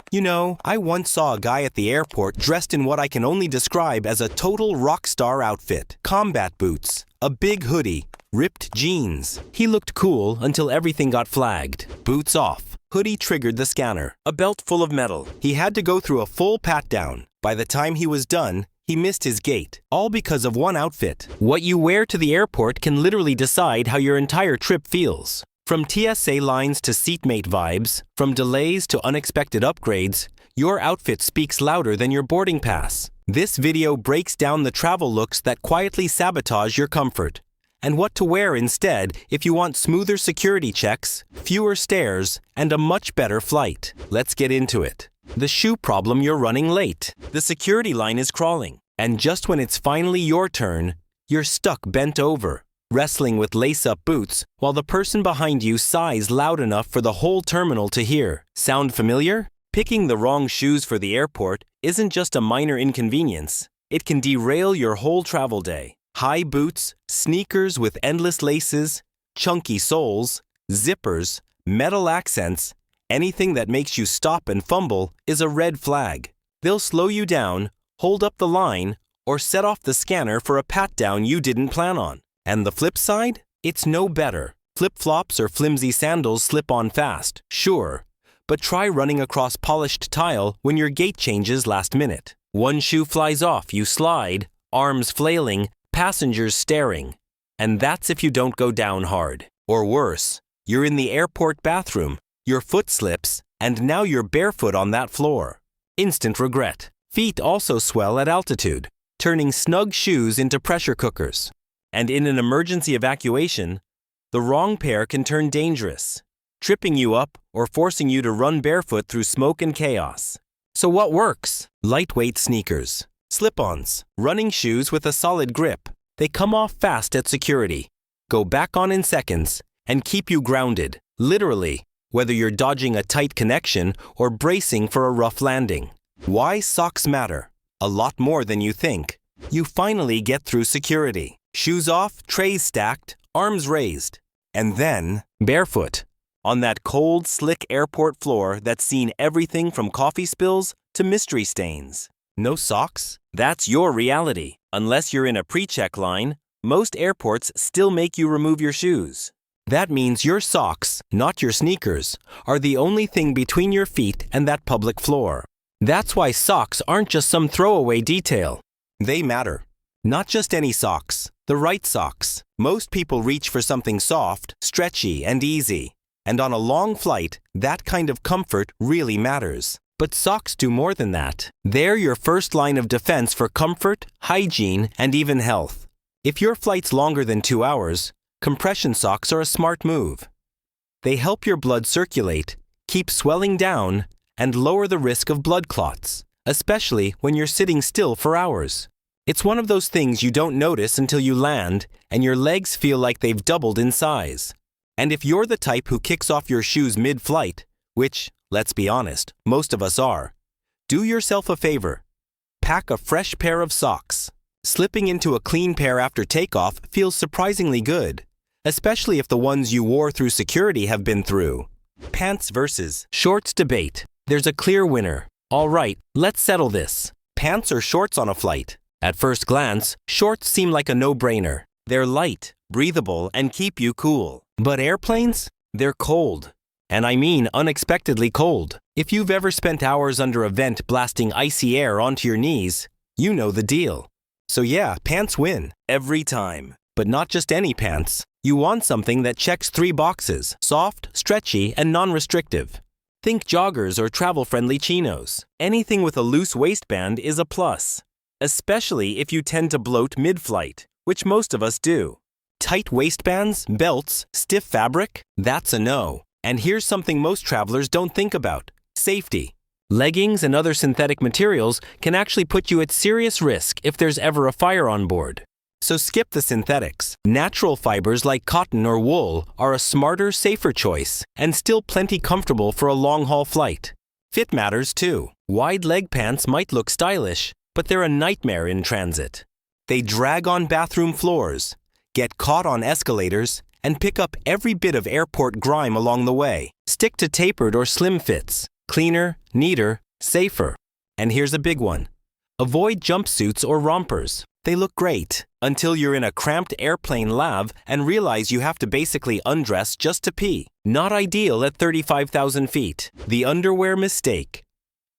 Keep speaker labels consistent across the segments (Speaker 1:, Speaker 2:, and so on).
Speaker 1: You know, I once saw a guy at the airport dressed in what I can only describe as a total rock star outfit. Combat boots, a big hoodie, ripped jeans. He looked cool until everything got flagged. Boots off. Hoodie triggered the scanner. A belt full of metal. He had to go through a full pat-down. By the time he was done, he missed his gate. All because of one outfit. What you wear to the airport can literally decide how your entire trip feels. From TSA lines to seatmate vibes, from delays to unexpected upgrades, your outfit speaks louder than your boarding pass. This video breaks down the travel looks that quietly sabotage your comfort, and what to wear instead if you want smoother security checks, fewer stares, and a much better flight. Let's get into it. The shoe problem: you're running late. The security line is crawling, and just when it's finally your turn, you're stuck bent over, wrestling with lace-up boots while the person behind you sighs loud enough for the whole terminal to hear. Sound familiar? Picking the wrong shoes for the airport isn't just a minor inconvenience. It can derail your whole travel day. High boots, sneakers with endless laces, chunky soles, zippers, metal accents, anything that makes you stop and fumble is a red flag. They'll slow you down, hold up the line, or set off the scanner for a pat-down you didn't plan on. And the flip side? It's no better. Flip-flops or flimsy sandals slip on fast, sure, but try running across polished tile when your gate changes last minute. One shoe flies off, you slide, arms flailing, passengers staring. And that's if you don't go down hard. Or worse, you're in the airport bathroom, your foot slips, and now you're barefoot on that floor. Instant regret. Feet also swell at altitude, turning snug shoes into pressure cookers. And in an emergency evacuation, the wrong pair can turn dangerous, tripping you up or forcing you to run barefoot through smoke and chaos. So what works? Lightweight sneakers, slip-ons, running shoes with a solid grip. They come off fast at security, go back on in seconds, and keep you grounded, literally, whether you're dodging a tight connection or bracing for a rough landing. Why socks matter? A lot more than you think. You finally get through security. Shoes off, trays stacked, arms raised. And then, barefoot, on that cold, slick airport floor that's seen everything from coffee spills to mystery stains. No socks? That's your reality. Unless you're in a pre-check line, most airports still make you remove your shoes. That means your socks, not your sneakers, are the only thing between your feet and that public floor. That's why socks aren't just some throwaway detail. They matter. Not just any socks, the right socks. Most people reach for something soft, stretchy, and easy. And on a long flight, that kind of comfort really matters. But socks do more than that. They're your first line of defense for comfort, hygiene, and even health. If your flight's longer than 2 hours, compression socks are a smart move. They help your blood circulate, keep swelling down, and lower the risk of blood clots, especially when you're sitting still for hours. It's one of those things you don't notice until you land and your legs feel like they've doubled in size. And if you're the type who kicks off your shoes mid-flight, which, let's be honest, most of us are, do yourself a favor. Pack a fresh pair of socks. Slipping into a clean pair after takeoff feels surprisingly good, especially if the ones you wore through security have been through. Pants versus shorts debate. There's a clear winner. All right, let's settle this. Pants or shorts on a flight? At first glance, shorts seem like a no-brainer. They're light, breathable, and keep you cool. But airplanes? They're cold. And I mean unexpectedly cold. If you've ever spent hours under a vent blasting icy air onto your knees, you know the deal. So yeah, pants win. Every time. But not just any pants. You want something that checks 3 boxes: soft, stretchy, and non-restrictive. Think joggers or travel-friendly chinos. Anything with a loose waistband is a plus, especially if you tend to bloat mid-flight, which most of us do. Tight waistbands, belts, stiff fabric? That's a no. And here's something most travelers don't think about: safety. Leggings and other synthetic materials can actually put you at serious risk if there's ever a fire on board. So skip the synthetics. Natural fibers like cotton or wool are a smarter, safer choice, and still plenty comfortable for a long-haul flight. Fit matters too. Wide leg pants might look stylish, but they're a nightmare in transit. They drag on bathroom floors, get caught on escalators, and pick up every bit of airport grime along the way. Stick to tapered or slim fits. Cleaner, neater, safer. And here's a big one. Avoid jumpsuits or rompers. They look great until you're in a cramped airplane lav and realize you have to basically undress just to pee. Not ideal at 35,000 feet. The underwear mistake.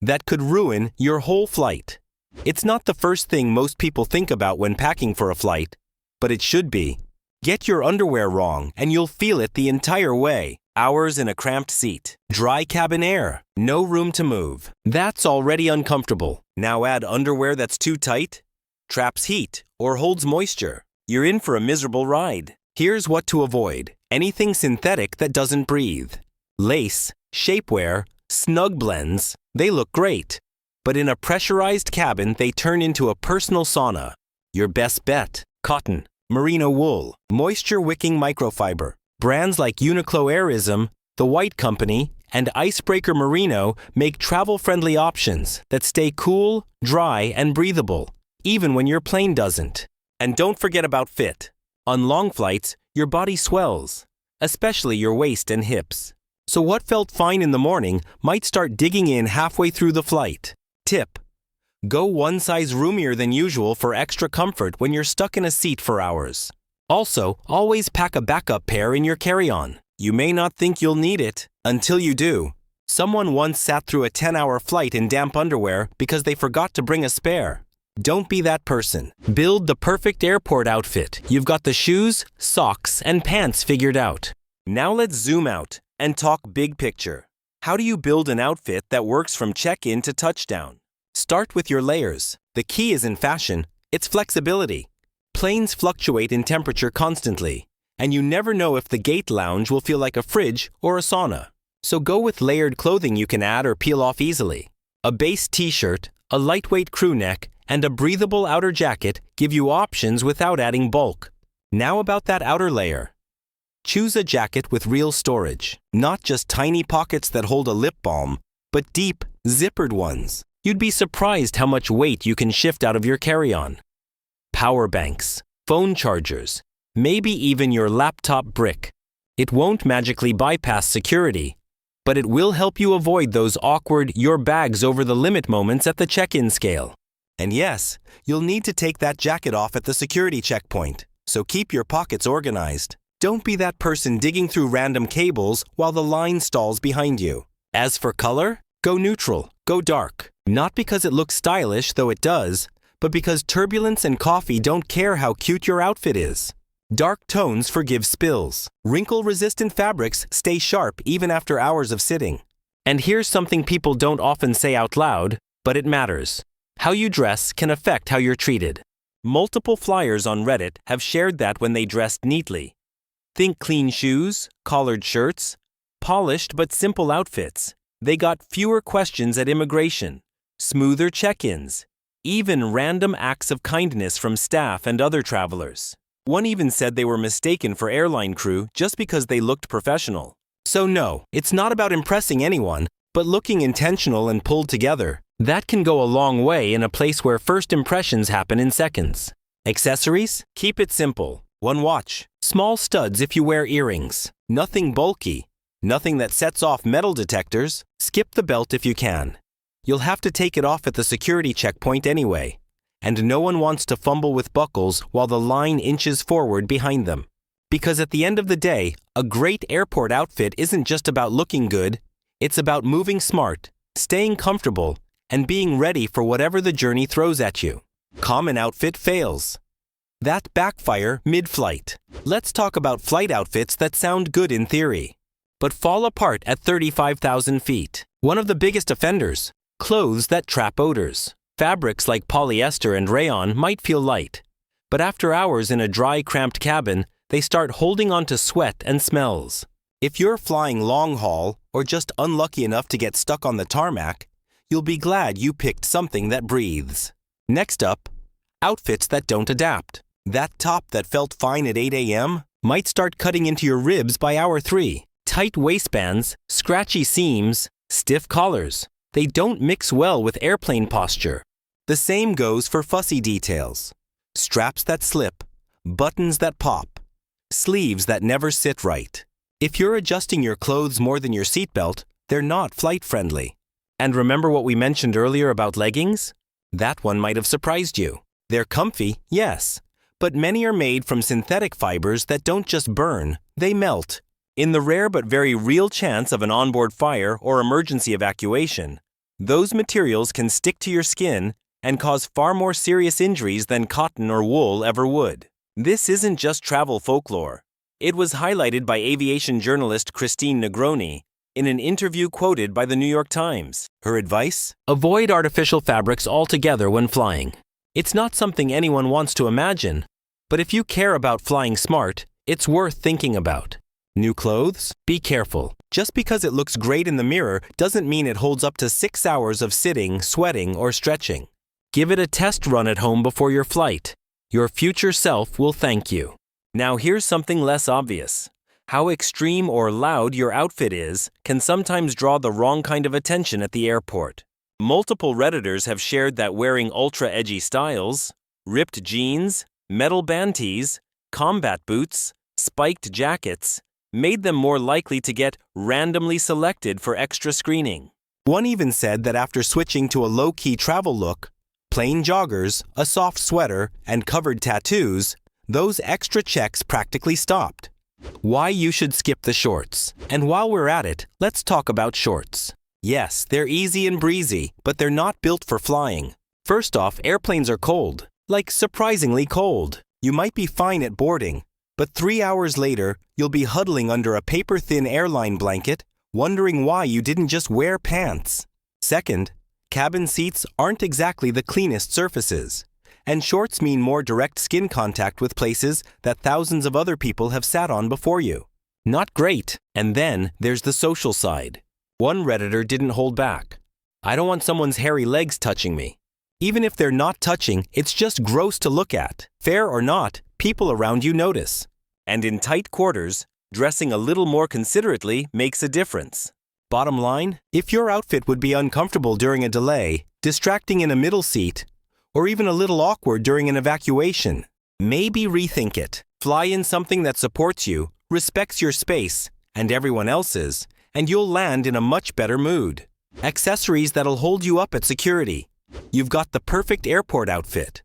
Speaker 1: That could ruin your whole flight. It's not the first thing most people think about when packing for a flight, but it should be. Get your underwear wrong and you'll feel it the entire way. Hours in a cramped seat. Dry cabin air. No room to move. That's already uncomfortable. Now add underwear that's too tight, traps heat, or holds moisture. You're in for a miserable ride. Here's what to avoid. Anything synthetic that doesn't breathe. Lace, shapewear, snug blends, they look great. But in a pressurized cabin, they turn into a personal sauna. Your best bet. Cotton, merino wool, moisture-wicking microfiber. Brands like Uniqlo Airism, The White Company, and Icebreaker Merino make travel-friendly options that stay cool, dry, and breathable, even when your plane doesn't. And don't forget about fit. On long flights, your body swells, especially your waist and hips. So what felt fine in the morning might start digging in halfway through the flight. Tip: go one size roomier than usual for extra comfort when you're stuck in a seat for hours. Also, always pack a backup pair in your carry-on. You may not think you'll need it until you do. Someone once sat through a 10-hour flight in damp underwear because they forgot to bring a spare. Don't be that person. Build the perfect airport outfit. You've got the shoes, socks, and pants figured out. Now let's zoom out and talk big picture. How do you build an outfit that works from check-in to touchdown? Start with your layers. The key isn't fashion, it's flexibility. Planes fluctuate in temperature constantly, and you never know if the gate lounge will feel like a fridge or a sauna. So go with layered clothing you can add or peel off easily. A base t-shirt, a lightweight crew neck, and a breathable outer jacket give you options without adding bulk. Now about that outer layer. Choose a jacket with real storage, not just tiny pockets that hold a lip balm, but deep, zippered ones. You'd be surprised how much weight you can shift out of your carry-on. Power banks, phone chargers, maybe even your laptop brick. It won't magically bypass security, but it will help you avoid those awkward "your bag's over the limit" moments at the check-in scale. And yes, you'll need to take that jacket off at the security checkpoint, so keep your pockets organized. Don't be that person digging through random cables while the line stalls behind you. As for color, go neutral, go dark. Not because it looks stylish, though it does, but because turbulence and coffee don't care how cute your outfit is. Dark tones forgive spills. Wrinkle-resistant fabrics stay sharp even after hours of sitting. And here's something people don't often say out loud, but it matters. How you dress can affect how you're treated. Multiple flyers on Reddit have shared that when they dressed neatly. Think clean shoes, collared shirts, polished but simple outfits. They got fewer questions at immigration, smoother check-ins, even random acts of kindness from staff and other travelers. One even said they were mistaken for airline crew just because they looked professional. So no, it's not about impressing anyone, but looking intentional and pulled together. That can go a long way in a place where first impressions happen in seconds. Accessories? Keep it simple. One watch. Small studs if you wear earrings. Nothing bulky. Nothing that sets off metal detectors. Skip the belt if you can. You'll have to take it off at the security checkpoint anyway. And no one wants to fumble with buckles while the line inches forward behind them. Because at the end of the day, a great airport outfit isn't just about looking good. It's about moving smart, staying comfortable, and being ready for whatever the journey throws at you. Common outfit fails. That backfire mid-flight. Let's talk about flight outfits that sound good in theory, but fall apart at 35,000 feet. One of the biggest offenders, clothes that trap odors. Fabrics like polyester and rayon might feel light, but after hours in a dry, cramped cabin, they start holding on to sweat and smells. If you're flying long haul or just unlucky enough to get stuck on the tarmac, you'll be glad you picked something that breathes. Next up, outfits that don't adapt. That top that felt fine at 8 a.m. might start cutting into your ribs by hour 3. Tight waistbands, scratchy seams, stiff collars. They don't mix well with airplane posture. The same goes for fussy details. Straps that slip, buttons that pop, sleeves that never sit right. If you're adjusting your clothes more than your seatbelt, they're not flight-friendly. And remember what we mentioned earlier about leggings? That one might have surprised you. They're comfy, yes, but many are made from synthetic fibers that don't just burn, they melt. In the rare but very real chance of an onboard fire or emergency evacuation, those materials can stick to your skin and cause far more serious injuries than cotton or wool ever would. This isn't just travel folklore. It was highlighted by aviation journalist Christine Negroni in an interview quoted by the New York Times. Her advice? Avoid artificial fabrics altogether when flying. It's not something anyone wants to imagine, but if you care about flying smart, it's worth thinking about. New clothes? Be careful. Just because it looks great in the mirror doesn't mean it holds up to 6 hours of sitting, sweating, or stretching. Give it a test run at home before your flight. Your future self will thank you. Now here's something less obvious. How extreme or loud your outfit is can sometimes draw the wrong kind of attention at the airport. Multiple Redditors have shared that wearing ultra-edgy styles, ripped jeans, metal band tees, combat boots, spiked jackets, made them more likely to get randomly selected for extra screening. One even said that after switching to a low-key travel look, plain joggers, a soft sweater, and covered tattoos, those extra checks practically stopped. Why you should skip the shorts. And while we're at it, let's talk about shorts. Yes, they're easy and breezy, but they're not built for flying. First off, airplanes are cold. Like surprisingly cold. You might be fine at boarding, but 3 hours later, you'll be huddling under a paper-thin airline blanket, wondering why you didn't just wear pants. Second, cabin seats aren't exactly the cleanest surfaces, and shorts mean more direct skin contact with places that thousands of other people have sat on before you. Not great. And then there's the social side. One Redditor didn't hold back. I don't want someone's hairy legs touching me. Even if they're not touching, it's just gross to look at. Fair or not, people around you notice. And in tight quarters, dressing a little more considerately makes a difference. Bottom line, if your outfit would be uncomfortable during a delay, distracting in a middle seat, or even a little awkward during an evacuation, maybe rethink it. Fly in something that supports you, respects your space and everyone else's, and you'll land in a much better mood. Accessories that'll hold you up at security. You've got the perfect airport outfit.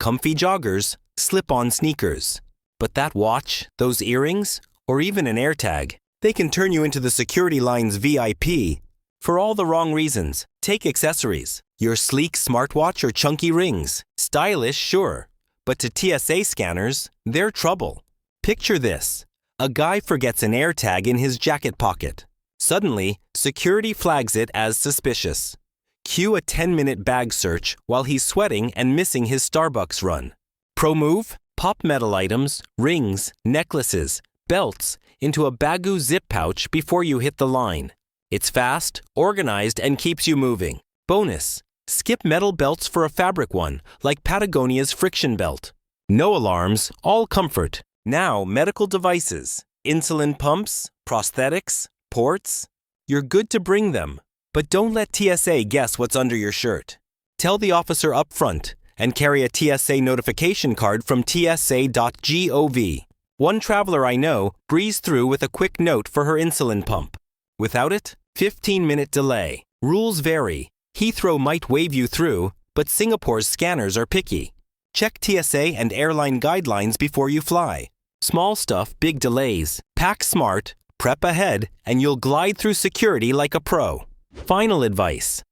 Speaker 1: Comfy joggers, slip-on sneakers. But that watch, those earrings, or even an AirTag, they can turn you into the security line's VIP. For all the wrong reasons, take accessories. Your sleek smartwatch or chunky rings. Stylish, sure. But to TSA scanners, they're trouble. Picture this. A guy forgets an AirTag in his jacket pocket. Suddenly, security flags it as suspicious. Cue a 10-minute bag search while he's sweating and missing his Starbucks run. Pro move? Pop metal items, rings, necklaces, belts into a Baggu zip pouch before you hit the line. It's fast, organized, and keeps you moving. Bonus. Skip metal belts for a fabric one, like Patagonia's friction belt. No alarms, all comfort. Now, medical devices. Insulin pumps, prosthetics, ports. You're good to bring them, but don't let TSA guess what's under your shirt. Tell the officer up front and carry a TSA notification card from tsa.gov. One traveler I know breezed through with a quick note for her insulin pump. Without it, 15-minute delay. Rules vary. Heathrow might wave you through, but Singapore's scanners are picky. Check TSA and airline guidelines before you fly. Small stuff, big delays. Pack smart, prep ahead, and you'll glide through security like a pro. Final advice.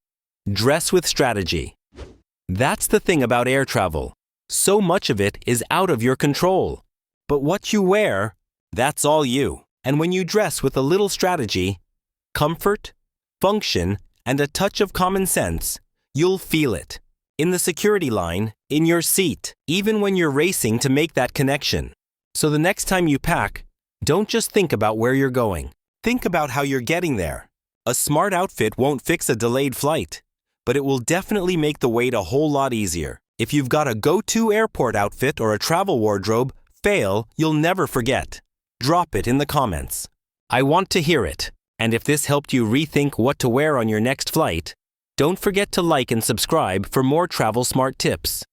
Speaker 1: Dress with strategy. That's the thing about air travel. So much of it is out of your control. But what you wear, that's all you. And when you dress with a little strategy, comfort, function, and a touch of common sense, you'll feel it. In the security line, in your seat, even when you're racing to make that connection. So the next time you pack, don't just think about where you're going. Think about how you're getting there. A smart outfit won't fix a delayed flight, but it will definitely make the wait a whole lot easier. If you've got a go-to airport outfit or a travel wardrobe, fail you'll never forget. Drop it in the comments. I want to hear it. And if this helped you rethink what to wear on your next flight, don't forget to like and subscribe for more travel smart tips.